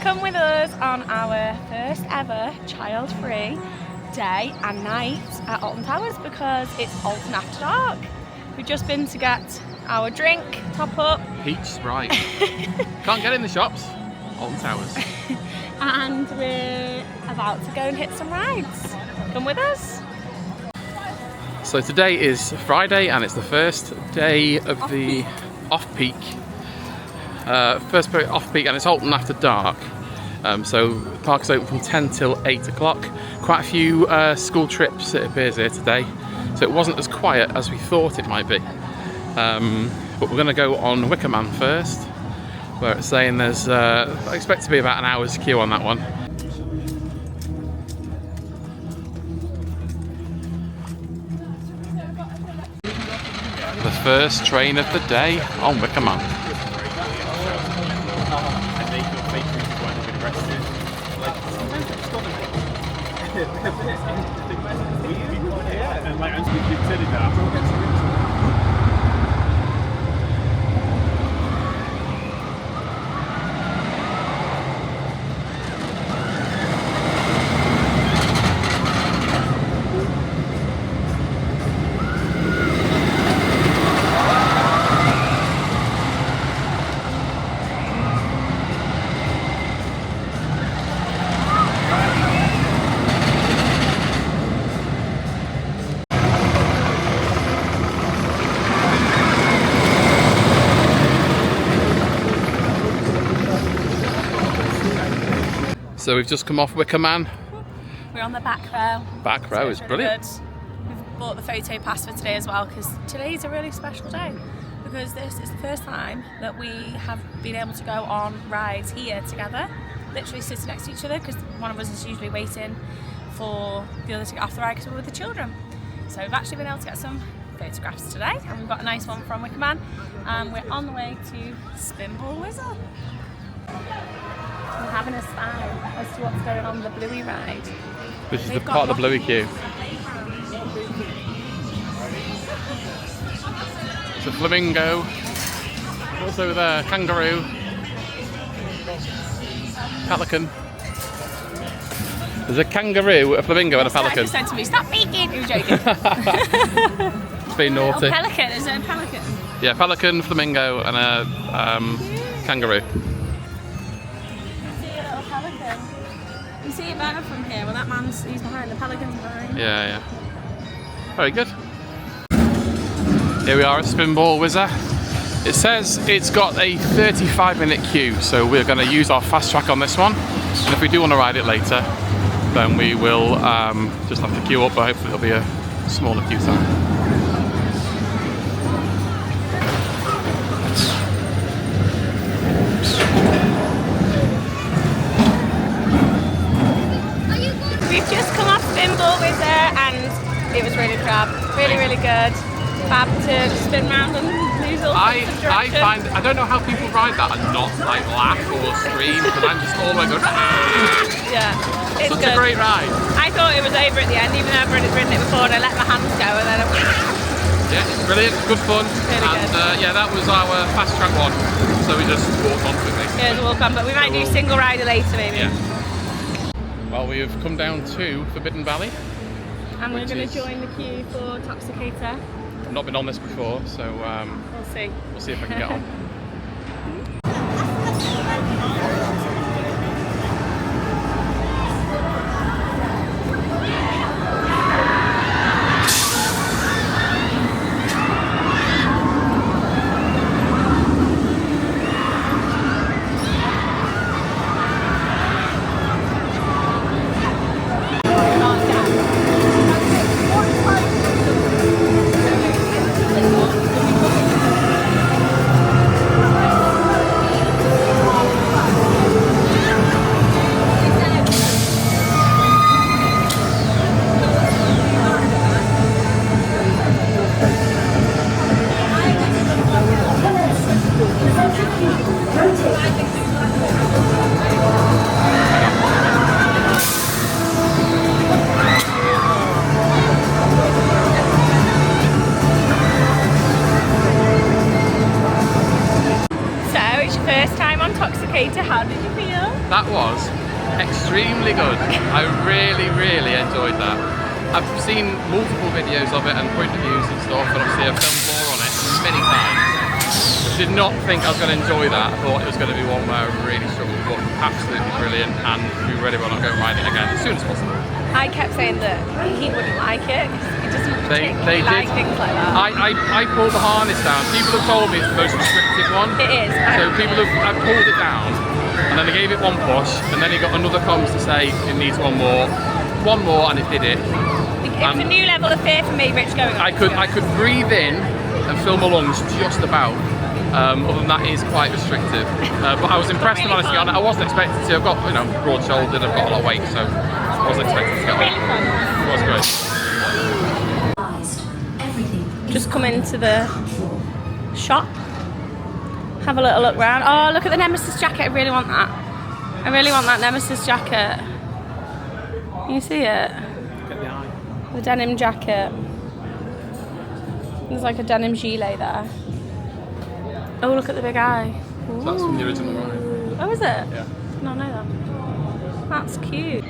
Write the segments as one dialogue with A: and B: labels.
A: Come with us on our first ever child-free day and night at Alton Towers because it's Alton After Dark. We've just been to get our drink, top up.
B: Peach Sprite. Can't get in the shops. Alton Towers.
A: And we're about to go and hit some rides. Come with us.
B: So today is Friday and it's the first day of the off-peak. First off-peak, and it's Alton After Dark. So the park is open from 10 till 8 o'clock. Quite a few school trips, it appears, here today. So it wasn't as quiet as we thought it might be. But we're going to go on Wicker Man first, where it's saying there's, I expect to be about an hour's queue on that one. The first train of the day on Wicker Man. So we've just come off Wicker Man.
A: We're on the back row.
B: Back row is brilliant.
A: Good. We've bought the photo pass for today as well because today's a really special day because this is the first time that we have been able to go on rides here together, literally sitting next to each other because one of us is usually waiting for the other to get off the ride because we're with the children. So we've actually been able to get some photographs today and we've got a nice one from Wicker Man and we're on the way to Spinball Wizard. We're having a spy as to what's going on the Bluey ride.
B: This is the part of the Bluey queue. It's a flamingo. Also the kangaroo. Pelican. There's a kangaroo, a flamingo and a pelican.
A: Just said to me, stop peeking! He was joking.
B: It's being naughty.
A: Oh, pelican, is it a pelican?
B: Yeah, pelican, flamingo and a kangaroo.
A: You see it better from here. Well, that man's he's behind. The pelican's behind.
B: Yeah. Very good. Here we are at Spinball Wizard. It says it's got a 35-minute queue, so we're going to use our fast track on this one. And if we do want to ride it later, then we will just have to queue up, but hopefully it'll be a smaller queue time.
A: We've just come off Spinball Wizard and it was really crap. Really good. Fab to spin round and lose all sorts of direction.
B: I don't know how people ride that and not like laugh or scream because I'm just all the way going
A: Yeah, it's
B: such
A: good.
B: a great ride.
A: I thought it was over at the end, even though I've ridden it before and I let my hands go and then
B: Yeah, it's brilliant, good fun.
A: Really
B: and
A: good.
B: Yeah, that was our fast track one. So we just walked on to it basically.
A: yeah, it's a walk on, but we might do single rider later maybe.
B: Yeah. Well, we have come down to Forbidden Valley.
A: And we're going to join the queue for Toxicator.
B: I've not been on this before, so
A: We'll see.
B: we'll see if I can get on.
A: feel?
B: That was extremely good. I really, really enjoyed that. I've seen multiple videos of it and point of views and stuff, and obviously I've filmed more on it many times. Did not think I was going to enjoy that. I thought it was going to be one where I really struggled, but absolutely brilliant, and we really want to go ride it again as soon as possible.
A: I kept saying that he wouldn't like it because he doesn't
B: They
A: particularly like
B: did.
A: things like that.
B: I pulled the harness down. People have told me it's the most restrictive one.
A: It is.
B: So people have I pulled it down, and then they gave it one push, and then he got another comms to say it needs one more, and it did it.
A: It was a new level of fear for me, Rich, going on.
B: I could breathe in and fill my lungs just about. Other than that, it is quite restrictive. But I was impressed with honestly on it. I wasn't expecting to. I've got broad shouldered. I've got a lot of weight, so I wasn't expecting to get on it. It was great.
A: Just come into the shop, have a little look round. Oh, look at the Nemesis jacket. I really want that. I really want that Nemesis jacket. Can you see it? The denim jacket. There's like a denim gilet there. Oh, look at the big eye.
B: So that's from the original ride.
A: Oh, is it?
B: Yeah.
A: Did not know that. That's cute.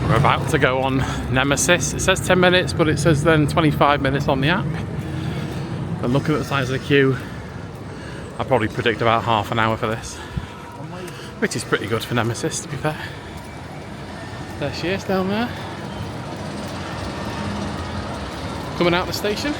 B: We're about to go on Nemesis. It says 10 minutes, but it says then 25 minutes on the app. And looking at the size of the queue, I'd probably predict about half an hour for this, which is pretty good for Nemesis, to be fair. There she is down there. Coming out of the station.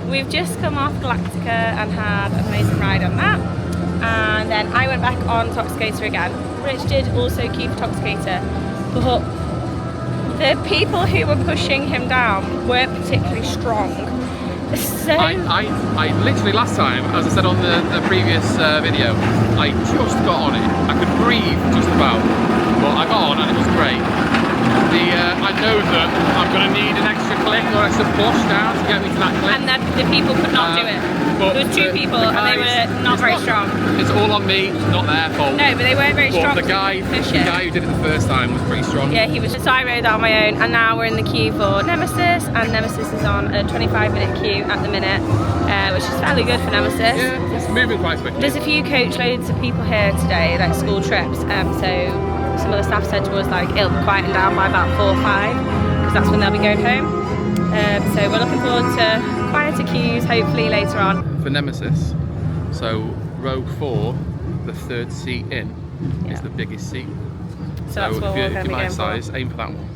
A: We've just come off Galactica and had an amazing ride on that, and then I went back on Toxicator again. Rich did also keep Toxicator, but the people who were pushing him down weren't particularly strong. So
B: I literally last time, as I said on the previous video, I just got on it. I could breathe just about, but I got on and it was great. I know that I'm going to need an extra click or extra push down to get me to that click.
A: and that the people could not do it.
B: But
A: There was two people and they were not very strong.
B: It's all on me, it's not their fault.
A: No, but they weren't very strong.
B: But the guy who did it the first time was pretty strong.
A: Yeah, he was just. So I rode that on my own, and now we're in the queue for Nemesis, and Nemesis is on a 25-minute queue at the minute, which is fairly good for Nemesis.
B: Yeah, it's moving quite quickly.
A: There's a few coach loads of people here today, like school trips, so some of the staff said to us like it'll quieten down by about 4 or 5, because that's when they'll be going home. So we're looking forward to quieter queues, hopefully later on.
B: For Nemesis, so row 4, the third seat in, is the biggest seat.
A: So that's what we're
B: if
A: going to
B: you
A: be
B: buy
A: going
B: a size, aim for that one.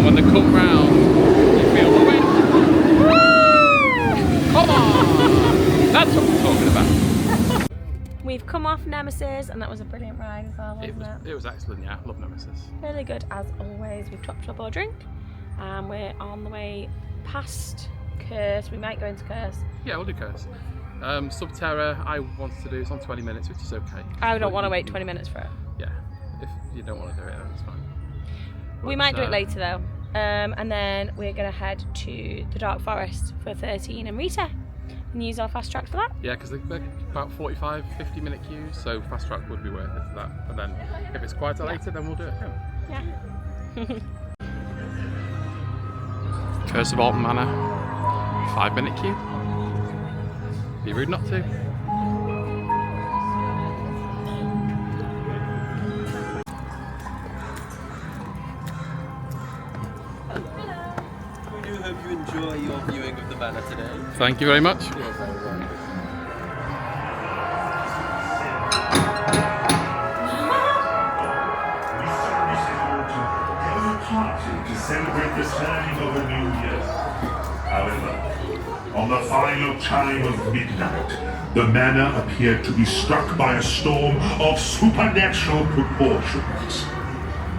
B: and when they come round, you feel the wind. Come on! That's what we're talking about.
A: We've come off Nemesis, and that was a brilliant ride as well, wasn't it?
B: It was excellent, yeah. Love Nemesis.
A: Really good as always. We've topped up our drink, and we're on the way past Curse. We might go into Curse.
B: Yeah, we'll do Curse. Subterra, I wanted to do, it's on 20 minutes, which is okay.
A: I don't want to wait 20 minutes for it.
B: Yeah, if you don't want to do it, then it's fine. But,
A: we might do it later though. And then we're going to head to the Dark Forest for 13 and Rita and use our fast track for that.
B: Yeah, because they're about 45, 50 minute queues, so fast track would be worth it for that. And then if it's quieter later, then we'll do it again.
A: Yeah.
B: Curse of Alton Manor, 5-minute queue. Be rude not to.
C: We do hope you enjoy your viewing of the banner today.
B: Thank you very much.
D: To celebrate the turning of a new year. However, on the final chime of midnight, the manor appeared to be struck by a storm of supernatural proportions.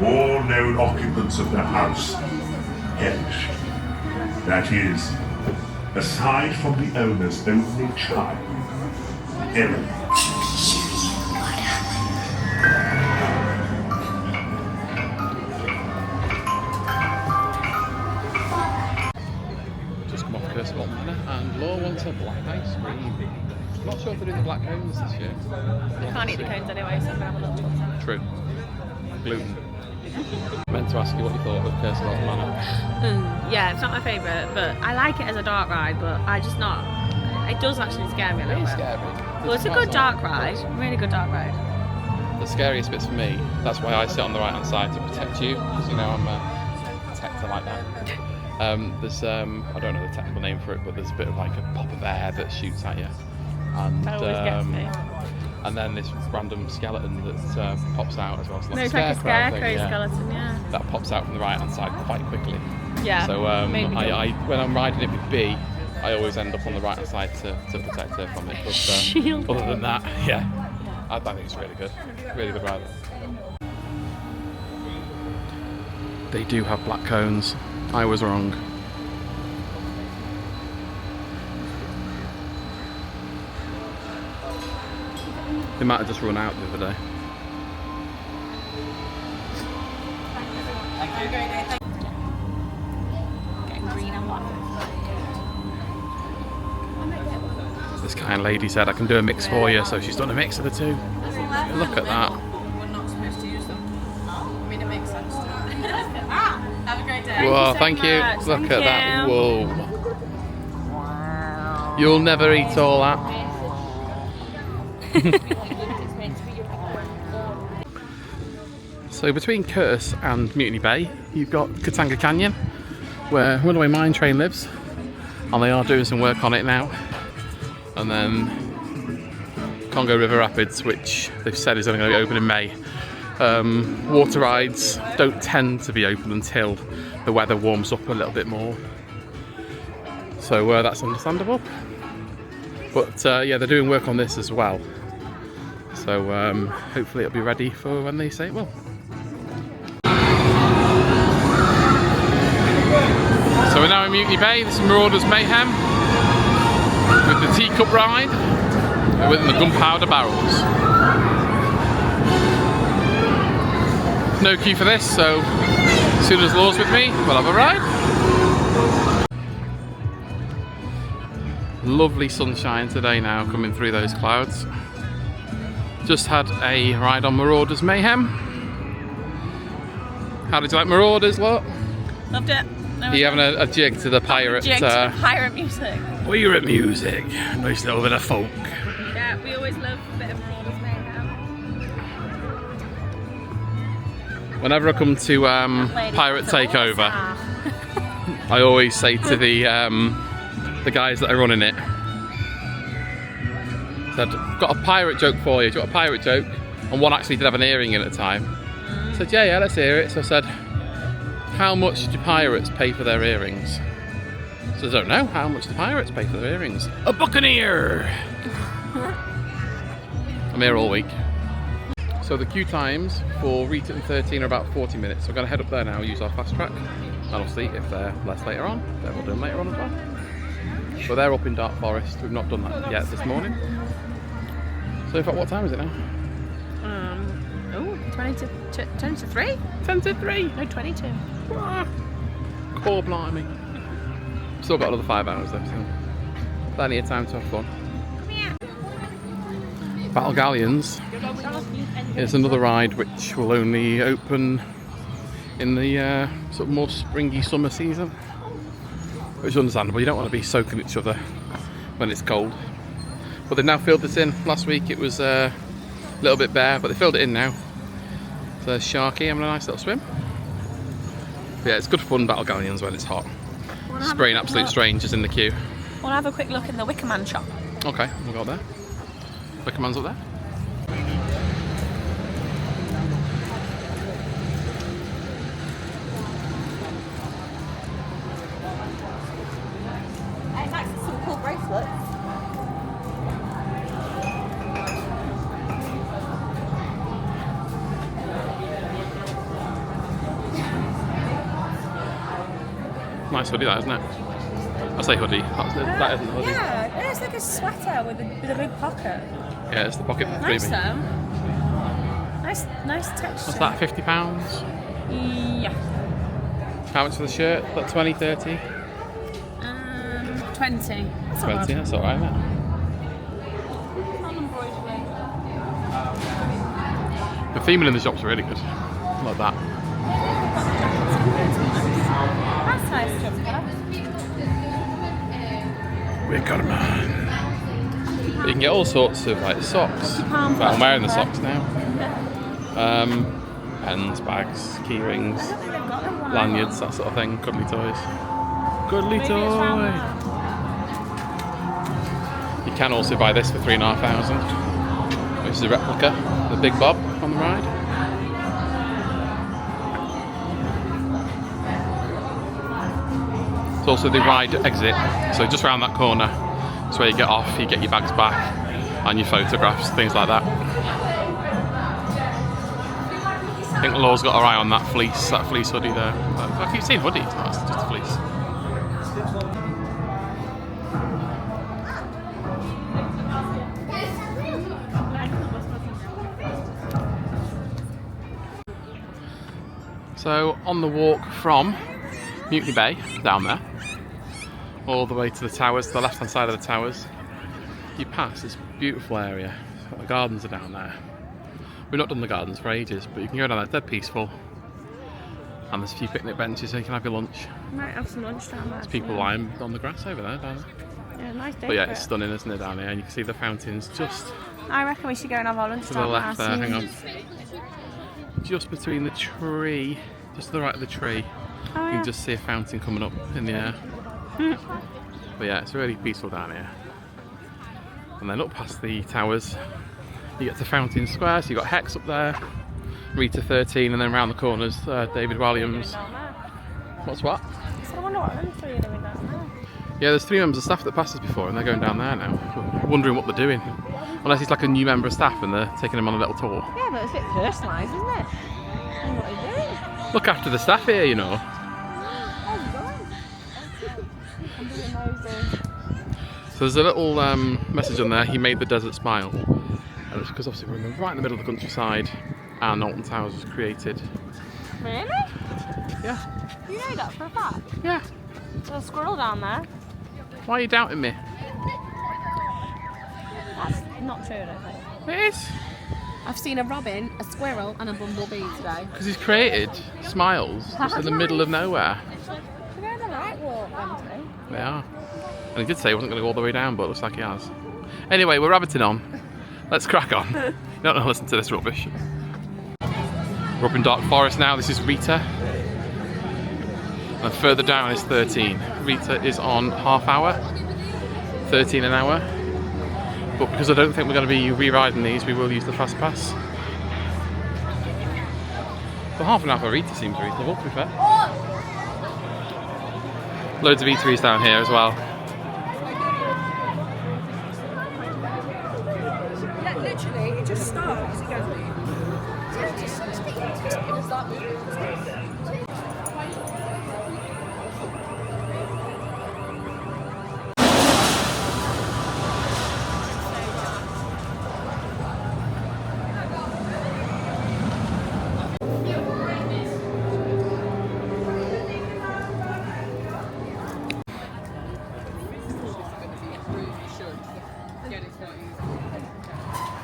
D: All known occupants of the house perished. That is, aside from the owner's only child, Ellen.
B: Curse of Alton Manor, and Law wants a black ice cream. Not sure if they're doing the black cones this year.
A: You can't eat the cones anyway, so I'm going to have a little talk.
B: True. Gluten. I meant to ask you what you thought of Curse of Alton Manor.
A: Yeah, it's not my favourite, but I like it as a dark ride, but I just not. It does actually scare me a little bit.
B: Scary.
A: Well, it's a good dark ride, really good dark ride.
B: The scariest bits for me, that's why I sit on the right hand side to protect you, because you know I'm a protector like that. There's I don't know the technical name for it, but there's a bit of like a pop of air that shoots at you, and
A: That always gets me.
B: And then this random skeleton that pops out as well. So
A: No, it's like a scarecrow skeleton, yeah.
B: That pops out from the right hand side quite quickly.
A: Yeah.
B: So I when I'm riding it with B, I always end up on the right hand side to protect her from it. But other than that, yeah, I think it's really good ride. They do have black cones. I was wrong. They might have just run out the other day.
A: Getting green and black.
B: This kind lady said I can do a mix for you, so she's done a mix of the two. Look at that.
E: We're not supposed to use them. I mean, it makes sense. Have a great day.
B: Well,
A: Thank
B: thank
A: you
B: you.
A: so much.
B: Look
A: Thank
B: at that.
A: you.
B: Whoa. You'll never eat all that. So between Curse and Mutiny Bay, you've got Katanga Canyon, where Runaway Mine Train lives, and they are doing some work on it now. And then Congo River Rapids, which they've said is only going to be open in May. Water rides don't tend to be open until the weather warms up a little bit more, so that's understandable. But yeah, they're doing work on this as well, so hopefully it'll be ready for when they say it will. So we're now in Mutiny Bay. This is Marauders Mayhem with the teacup ride with the gunpowder barrels. No queue for this, so as soon as Law's with me, we'll have a ride. Lovely sunshine today now coming through those clouds. Just had a ride on Marauders Mayhem. How did you like Marauders, Law?
A: Loved it.
B: Are you having a jig to the pirate?
A: Pirate music.
B: Pirate music. Nice little bit of folk.
A: Yeah, we always love a bit of Marauders Mayhem.
B: Whenever I come to Pirate Takeover, I always say to the guys that are running it, said, got a pirate joke for you. Do you want a pirate joke? And one actually did have an earring in at the time. I said, yeah, let's hear it. So I said, How much do pirates pay for their earrings? So I don't know. How much do pirates pay for their earrings? A buccaneer! I'm here all week. So the queue times for Rita and 13 are about 40 minutes. So we're going to head up there now, use our fast track. And obviously, if they're less later on, then we'll do them later on as well. But they're up in Dark Forest. We've not done that yet this morning. So in fact, what time is it now?
A: 20 to 3?
B: 10 to 3.
A: No, 22.
B: Core blimey. Still got another 5 hours though, so plenty of time to have fun. Battle Galleons is another ride which will only open in the sort of more springy summer season, which is understandable. You don't want to be soaking each other when it's cold. But they've now filled this in. Last week it was a little bit bare, but they filled it in now. So there's Sharky having a nice little swim. But yeah, it's good fun, Battle Galleons, when it's hot. Spraying absolute strangers in the queue.
A: We'll have a quick look in the Wickerman shop.
B: Okay, we'll go there. Wickerman's up there.
E: It's actually some cool bracelets.
B: Nice hoodie, that, isn't it? I say hoodie. That isn't a hoodie.
A: Yeah, it's like a sweater with a big pocket.
B: Yeah, it's the pocket
A: Nice
B: freebie.
A: though. Nice texture.
B: What's that, £50?
A: Yeah.
B: How much for the shirt? Like 20, 30?
A: 20. That's not
B: 20,
A: bad.
B: that's alright, isn't it? The theming in the shops are really good. Like that.
A: That's nice jumper.
B: Wickerman. You can get all sorts of like socks.
A: £50
B: I'm wearing the socks now. Pens, bags, key rings, lanyards, that sort of thing. Cuddly toys. Cuddly toy. You can also buy this for £3,500, which is a replica of the Big Bob on the ride. It's also the ride exit, so just round that corner. It's where you get off, you get your bags back, and your photographs, things like that. I think Laura's got her eye on that fleece hoodie there. I keep saying hoodie, it's just a fleece. So on the walk from Mutiny Bay, down there, all the way to the towers, to the left hand side of the towers, you pass this beautiful area. The gardens are down there. We've not done the gardens for ages, but you can go down there, it's dead peaceful. And there's a few picnic benches so you can have your lunch.
A: Might have some lunch down there.
B: There's people lying on the grass over there, down there.
A: Yeah, nice day.
B: But yeah, it's stunning, isn't it, down here? And you can see the fountains just
A: I reckon we should go and have our lunch
B: to the
A: down
B: left there,
A: there.
B: hang on. Just between the tree, just to the right of the tree,
A: Oh,
B: you
A: yeah.
B: can just see a fountain coming up in the air. But yeah, it's really peaceful down here. And then up past the towers, you get to Fountain Square, so you've got Hex up there, Rita 13, and then round the corners, David Williams. What's what?
A: So I wonder what them three are doing down there.
B: Yeah, there's 3 members of staff that passed us before, and they're going down there now. We're wondering what they're doing. Unless it's like a new member of staff and they're taking them on a little tour.
A: Yeah, but it's a bit personalised, isn't it? What are you doing?
B: Look after the staff here, you know. So there's a little message on there, he made the desert smile. And it's because obviously we're right in the middle of the countryside and Alton Towers was created.
A: Really?
B: Yeah.
A: You know that for a fact?
B: Yeah.
A: There's a squirrel down there.
B: Why are you doubting me?
A: That's not true, I don't think.
B: It is.
E: I've seen a robin, a squirrel, and a bumblebee today.
B: Because he's created smiles just in the middle of nowhere.
A: We're going the right walk, Anthony.
B: They are. And he did say he wasn't going to go all the way down, but it looks like he has. Anyway, we're rabbiting on. Let's crack on. You don't want to listen to this rubbish. We're up in Dark Forest now. This is Rita. And further down is 13. Rita is on half hour, 13 an hour. But because I don't think we're going to be re-riding these, we will use the fast pass. For half an hour, Rita seems reasonable, to be fair. Loads of eateries down here as well.
A: Yeah, literally, it just starts. It goes.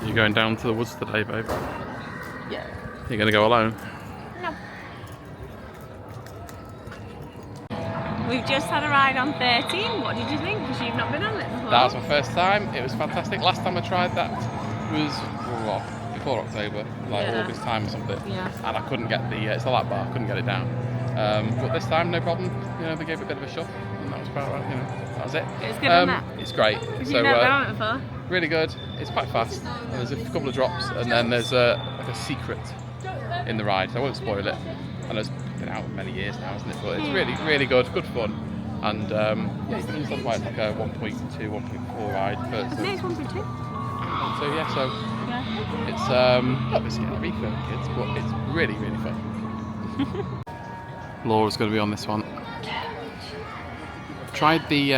B: You going down to the woods today, babe?
A: Yeah.
B: You're going to go alone?
A: No. We've just had a ride on 13. What did you think? Because you've not been on it before.
B: That was my first time. It was fantastic. Last time I tried that was before October, like August time or something.
A: Yeah.
B: And I couldn't get the, it's a lap bar, I couldn't get it down. But this time, no problem. You know, they gave it a bit of a shove, and that was about right. You know, that was it.
A: It was good, wasn't it?
B: It's great.
A: Because you've never been on it before.
B: Really good. It's quite fast. And there's a couple of drops, and then there's like a secret in the ride. So I won't spoil it. And it's been out many years now, isn't it? But it's really, really good fun. And yeah, you can understand why it's like a 1.2, 1.4 ride. But
A: I think it's 1.2.
B: so yeah, it's a bit scary for kids, but it's really, really fun. Laura's going to be on this one. Tried the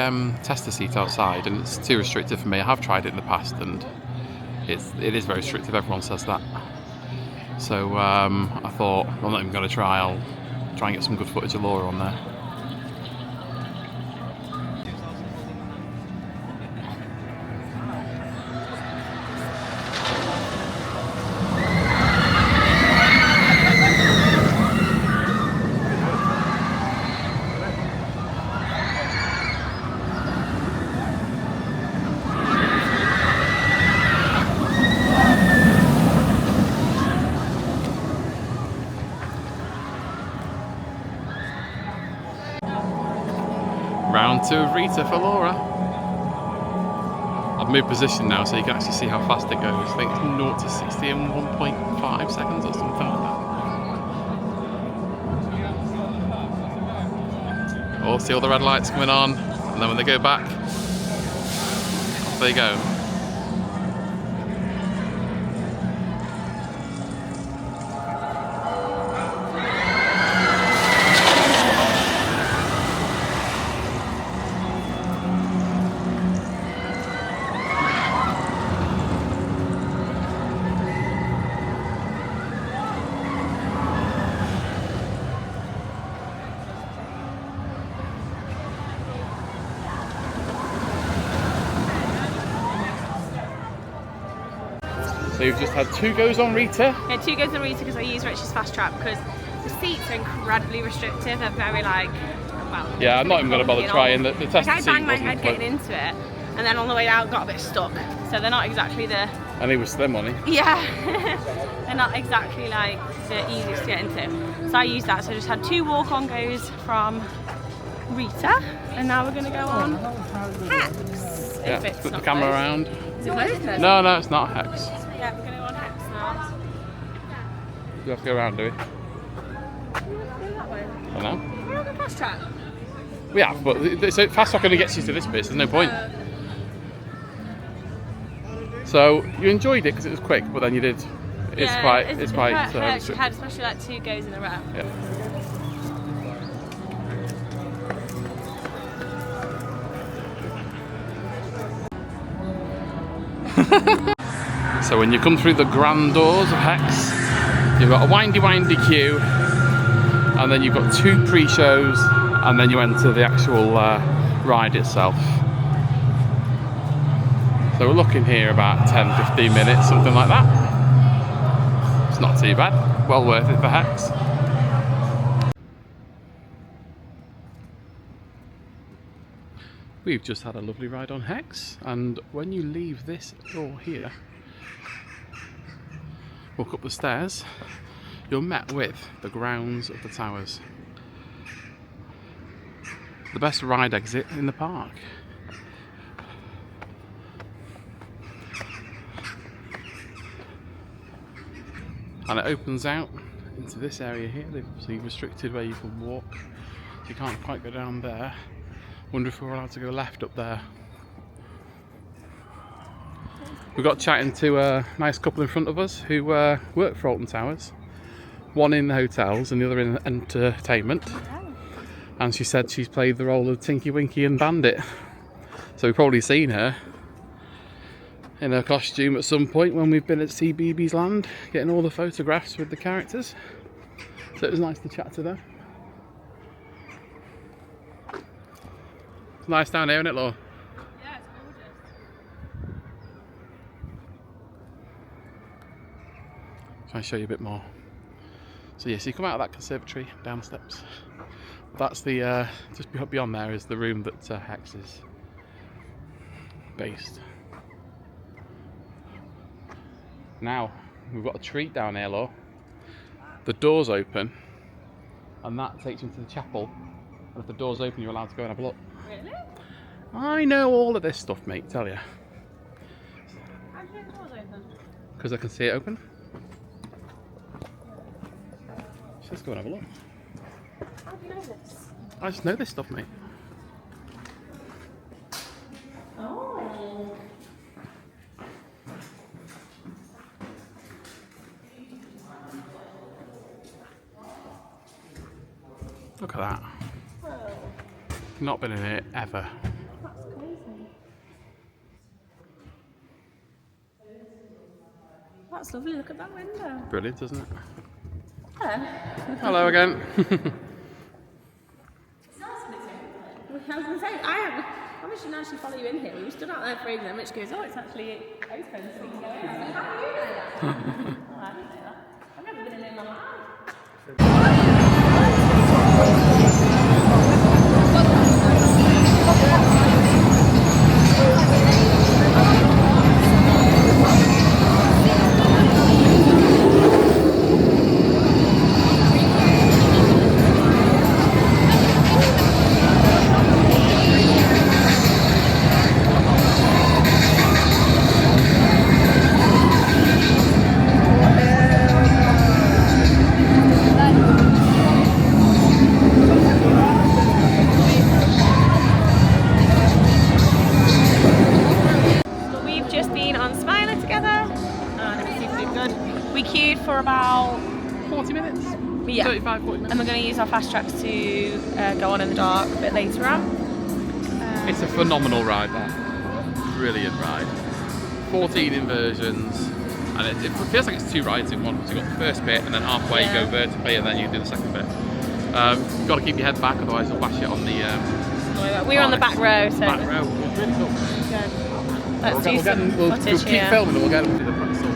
B: tester seat outside, and it's too restrictive for me. I have tried it in the past, and it is very restrictive. Everyone says that. So I thought, I'm not even going to try. I'll try and get some good footage of Laura on there. Round 2 of Rita for Laura. I've moved position now so you can actually see how fast it goes. I think it's 0 to 60 in 1.5 seconds or something like that. Oh, see all the red lights coming on, and then when they go back, off they go. So you've just had 2 goes on Rita?
A: Yeah, 2 goes on Rita because I use Rich's fast track because the seats are incredibly restrictive. They're very well.
B: Yeah, I'm not even going to bother trying the test
A: I
B: seat.
A: banged my head getting into it, and then on the way out got a bit stuck. So they're not exactly the.
B: And he was slim on it.
A: Yeah, they're not exactly like the easiest to get into. So I used that. So I just had 2 walk-on goes from Rita, and now we're going to go on Hex.
B: Yeah, put the camera around.
A: Is it closed then?
B: No, it's not Hex.
A: Yeah, we're going to go on Hex now.
B: You have to go around, do we?
A: Go that way.
B: I don't know.
A: We're on the fast track.
B: We have, but so fast track only gets you to this bit, so there's no point. So you enjoyed it because it was quick, but then you did. It's quite
A: hurt. You
B: restrictive.
A: had especially like 2 goes in a row.
B: Yeah. So when you come through the grand doors of Hex, you've got a windy queue, and then you've got 2 pre-shows, and then you enter the actual ride itself. So we're looking here about 10-15 minutes, something like that. It's not too bad, well worth it for Hex. We've just had a lovely ride on Hex, and when you leave this door here, walk up the stairs, you're met with the grounds of the Towers. The best ride exit in the park. And it opens out into this area here. They've obviously restricted where you can walk. So you can't quite go down there. Wonder if we're allowed to go left up there. We got chatting to a nice couple in front of us who work for Alton Towers. One in the hotels and the other in entertainment. And she said she's played the role of Tinky Winky and Bandit. So we've probably seen her in her costume at some point when we've been at CBeebies Land, getting all the photographs with the characters. So it was nice to chat to them. It's nice down here, isn't it, Laura?
E: Yeah, it's gorgeous.
B: Try and show you a bit more. So yes, you come out of that conservatory, down the steps. That's the, just beyond there is the room that Hex is based. Now, we've got a treat down here, Laura. The door's open, and that takes you into the chapel. And if the door's open, you're allowed to go and have a look.
E: Really?
B: I know all of this stuff, mate, tell you.
E: How do you know the door's open?
B: Because I can see it open. So let's go and have a look.
E: How do you know this?
B: I just know this stuff, mate.
E: Oh.
B: Look at that. Not been in here ever.
E: That's crazy. That's lovely. Look at that window.
B: Brilliant, isn't it?
E: Hello.
B: Hello again.
E: It's nice when it's open. I was going to say, I should actually follow you in here. We stood out there for ages, and Mitch goes, oh, it's actually open, so we can go in. I was like, how do you know that? Oh, I didn't know that. I've never been in here in my life. We queued for about
B: 40 minutes?
E: Yeah.
B: 35, 40 minutes.
E: and we're going to use our fast tracks to go on in the dark a bit later on.
B: It's a phenomenal ride, that. Brilliant ride. 14 inversions, and it feels like it's two rides in one. So you've got the first bit, and then halfway you go vertically, and then you do the second bit. You've got to keep your head back, otherwise you'll bash it on the...
E: we were on the back row, so
B: back row. It's really cool.
E: let's do some
B: We'll
E: footage
B: keep
E: here.
B: filming and we'll get them to the front store.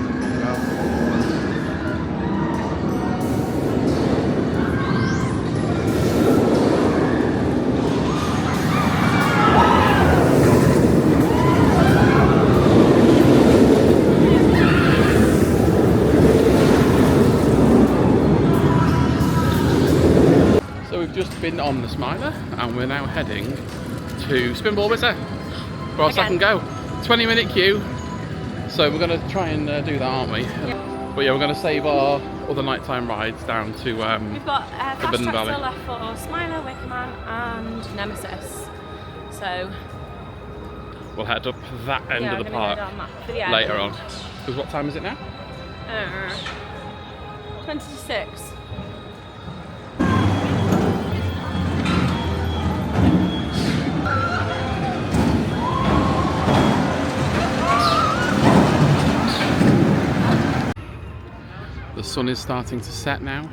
B: Just been on the Smiler and we're now heading to Spinball Wizard for our second go. 20-minute queue, so we're going to try and do that, aren't we?
E: Yeah.
B: But yeah, we're going to save our other nighttime rides down to
E: We've got fast tracks
B: Valley.
E: still left for Smiler, Wickerman and Nemesis, so
B: we'll head up that end of the
E: we're gonna
B: park
E: go down that. But yeah,
B: later on. Because what time is it now?
E: 20 to 6.
B: The sun is starting to set now.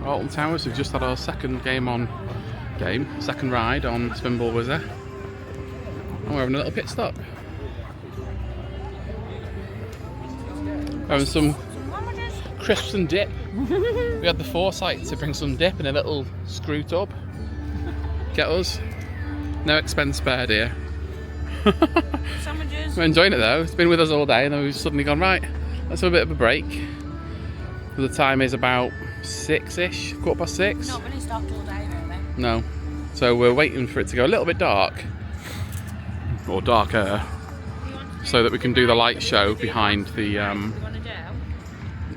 B: Alton Towers, we've just had our second ride on Spinball Wizard. And we're having a little pit stop. Having some crisps and dip. We had the foresight to bring some dip in a little screw tub. Get us. No expense spared here.
E: Sandwiches.
B: We're enjoying it though. It's been with us all day and then we've suddenly gone, right, let's have a bit of a break. The time is about 6-ish, 6:15.
E: Not really stopped all day, really.
B: No. So we're waiting for it to go a little bit dark. Or darker. So that we can do the light show behind the
E: We want to do.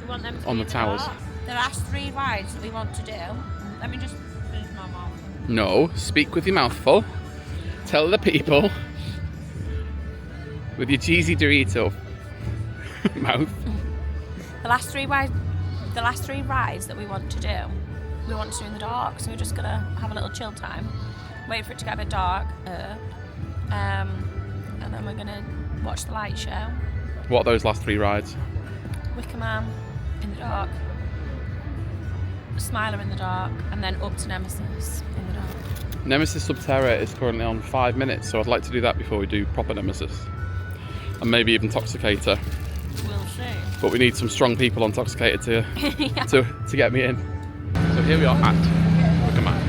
E: We want them to
B: on
E: be
B: the towers.
A: The last 3 rides that we want to do. Let me just finish my mouth.
B: No, speak with your mouth full. Tell the people with your cheesy Dorito mouth.
A: The last 3 rides that we want to do in the dark. So we're just gonna have a little chill time, wait for it to get a bit dark, and then we're gonna watch the light show.
B: What are those last 3 rides?
A: Wicker Man in the dark, Smiler in the dark, and then up to Nemesis in the dark.
B: Nemesis Subterra is currently on 5 minutes, so I'd like to do that before we do proper Nemesis. And maybe even Toxicator.
A: We'll see.
B: But we need some strong people on Toxicator to,
A: Yeah.
B: to get me in. So here we are at Wicker Man.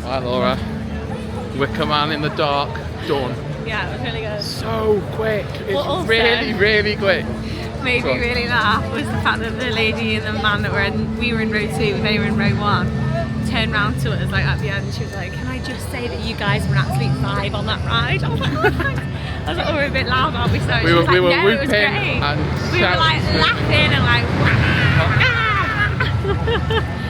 B: Right, Laura. Wicker Man in the dark, done.
A: Yeah, it was really good.
B: So quick. It's
A: Well, also-
B: really quick.
A: Made
B: Go
A: me
B: on.
A: really laugh was the fact that the lady and the man that we were in row 2, they were in row 1, turned round to us like at the end. She was like, "Can I just say that you guys were an absolute vibe on that ride?" I was like, "Oh, thanks." I was like, "Oh, we're a bit loud, aren't we?" So
B: We
A: she
B: were-
A: was like,
B: we were
A: "No, it was
B: whooping
A: great."
B: and
A: We were like
B: shouting.
A: laughing and like,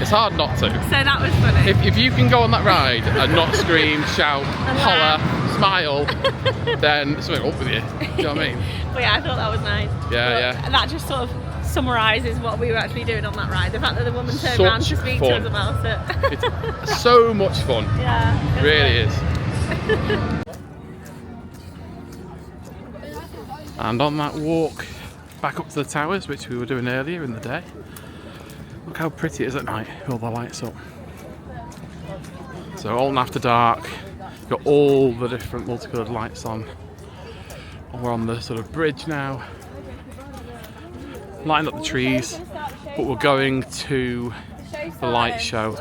B: It's hard not to.
A: so that was funny.
B: If you can go on that ride and not scream, shout, holler, smile, then something up with you. Do you know what I mean?
A: But yeah, I thought that was nice.
B: Yeah,
A: But
B: yeah.
A: that just sort of summarises what we were actually doing on that ride. The fact that the woman turned
B: Such
A: around to speak to
B: fun.
A: us about it.
B: It's so much fun.
A: Yeah.
B: It really is. And on that walk back up to the towers, which we were doing earlier in the day, look how pretty it is at night with all the lights up. So Alton After Dark, got all the different multicoloured lights on. We're on the sort of bridge now, lighting up the trees, but we're going to the light show.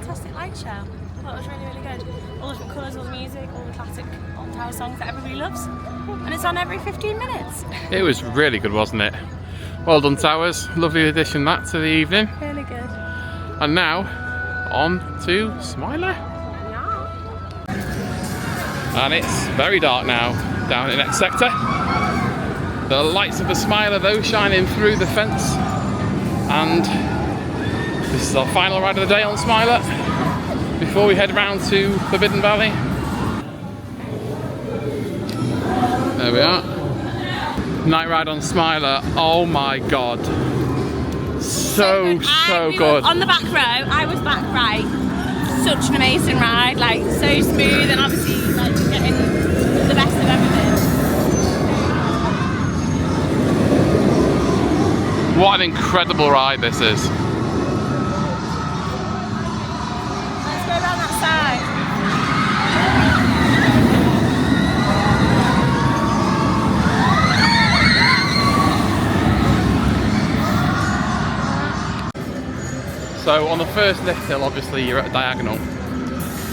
A: fantastic light show. I thought it was really, really good. All the different colours, all the music, all the classic Alton Towers songs that everybody loves. And it's on every 15 minutes.
B: It was really good, wasn't it? Well done, Towers. Lovely addition that to the evening.
A: Really good.
B: And now, on to Smiler.
A: Yeah.
B: And it's very dark now down in the next sector. The lights of the Smiler, though, shining through the fence. And this is our final ride of the day on Smiler before we head round to Forbidden Valley. There we are. Night ride on Smiler. Oh my god. So good.
A: On the back row, I was back right. Such an amazing ride, like so smooth, and obviously like you're getting the best of everything.
B: What an incredible ride this is.
A: Let's go around that side.
B: So on the first lift hill, obviously you're at a diagonal,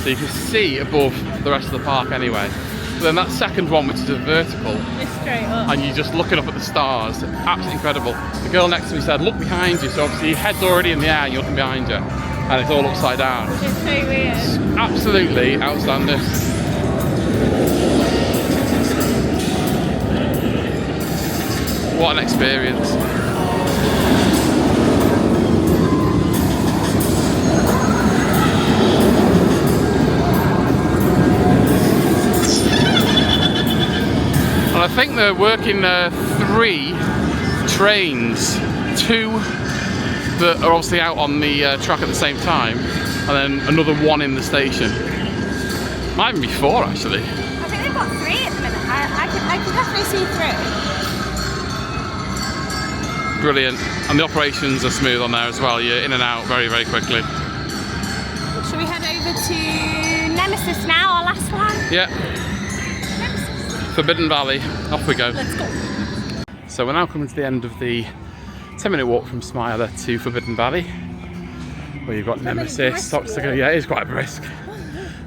B: so you can see above the rest of the park anyway. But then that second one, which is a vertical,
A: It's straight up.
B: and you're just looking up at the stars, absolutely incredible. The girl next to me said, look behind you, so obviously your head's already in the air and you're looking behind you, and it's all upside down.
A: It's so weird.
B: Absolutely outstanding. What an experience. And I think they're working 3 trains, 2 that are obviously out on the track at the same time, and then another 1 in the station. Might even be 4 actually.
A: I think they've got 3 at the minute. I can definitely see 3.
B: Brilliant. And the operations are smooth on there as well. You're in and out very, very quickly.
A: Shall we head over to Nemesis now, our last one?
B: Yeah. Forbidden Valley, off we go.
A: Let's go.
B: So we're now coming to the end of the 10-minute walk from Smiler to Forbidden Valley, where you've got Nemesis, stops to go. Yeah, it is quite brisk.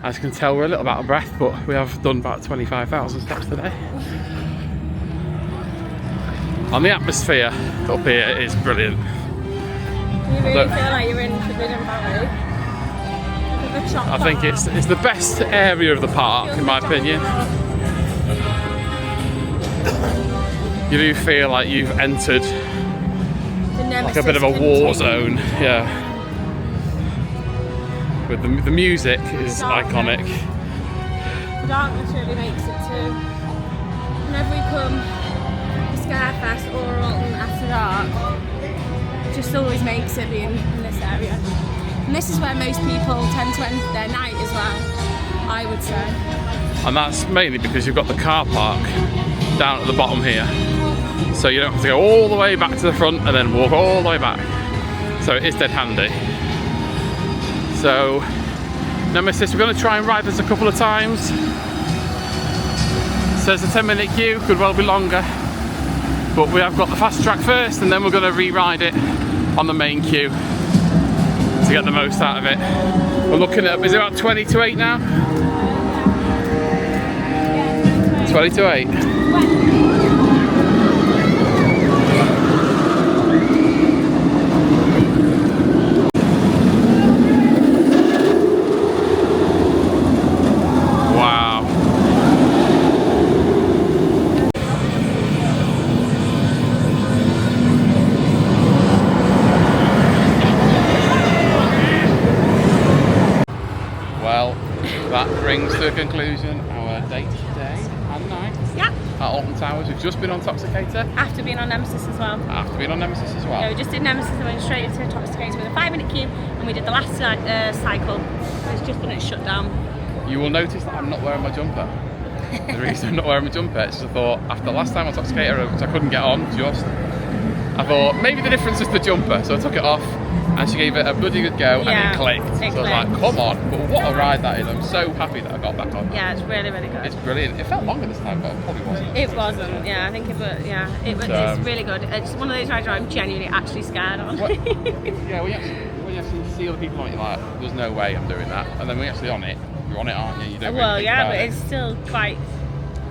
B: As you can tell, we're a little out of breath, but we have done about 25,000 steps today. And the atmosphere up here is brilliant.
A: You really
B: Look.
A: feel like you're in Forbidden Valley.
B: I think it's the best area of the park, in my opinion. You do feel like you've entered like a bit of a war zone, yeah. With the music is iconic.
A: The darkness really makes it too. Whenever we come to Scarefest or Alton After Dark, it just always makes it being in this area. And this is where most people tend to end their night as well, I would say.
B: And that's mainly because you've got the car park down at the bottom here. So you don't have to go all the way back to the front and then walk all the way back. So it is dead handy. So, Nemesis, we're going to try and ride this a couple of times. Says a 10-minute queue, could well be longer. But we have got the fast track first, and then we're going to re-ride it on the main queue to get the most out of it. We're looking at, is it about 20 to 8 now? 20 to 8. That brings to a conclusion our day today and night
A: Yeah.
B: at Alton Towers. We've just been on Toxicator.
A: After being on Nemesis as well.
B: After being on Nemesis as well.
A: Yeah, we just did Nemesis and went straight into Toxicator with a 5-minute queue, and we did the last cycle. It's just when it's shut down.
B: You will notice that I'm not wearing my jumper. The reason I'm not wearing my jumper is I thought after the last time on Toxicator, which I couldn't get on, I thought maybe the difference is the jumper, so I took it off. And she gave it a bloody good go, and it clicked. So I was like, come on, but what a ride that is. I'm so happy that I got back on.
A: Yeah, it's really, really good.
B: It's brilliant. It felt longer this time, but it probably wasn't.
A: It wasn't, yeah, I think it was, yeah. It's really good. It's one of those rides where I'm genuinely actually scared on.
B: Yeah, when you you actually see other people on it, like, there's no way I'm doing that. And then when you're actually on it, you're on it, aren't you? You don't
E: Well,
B: really think
E: yeah,
B: about
E: but
B: it.
E: it's still quite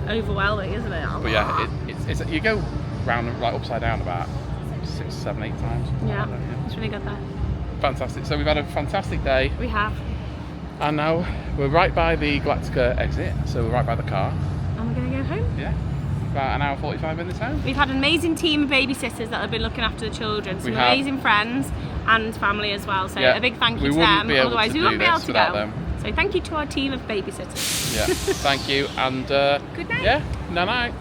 E: overwhelming, isn't it?
B: But yeah, it's you go round, like, upside down about 6, 7, 8 times.
E: Yeah, it's really good there.
B: Fantastic. So we've had a fantastic day,
E: We have.
B: and now we're right by the Galactica exit, so we're right by the car.
E: And we're going to go home.
B: Yeah, about an hour 45 minutes home.
E: We've had an amazing team of babysitters that have been looking after the children. Some
B: We have.
E: amazing friends and family as well. So
B: Yeah,
E: a big thank
B: we
E: you to
B: wouldn't
E: them.
B: be able
E: Otherwise,
B: to
E: we
B: do
E: wouldn't be able
B: this
E: to
B: without
E: go.
B: them.
E: So thank you to our team of babysitters.
B: Yeah, thank you, and
E: Good night.
B: yeah, night.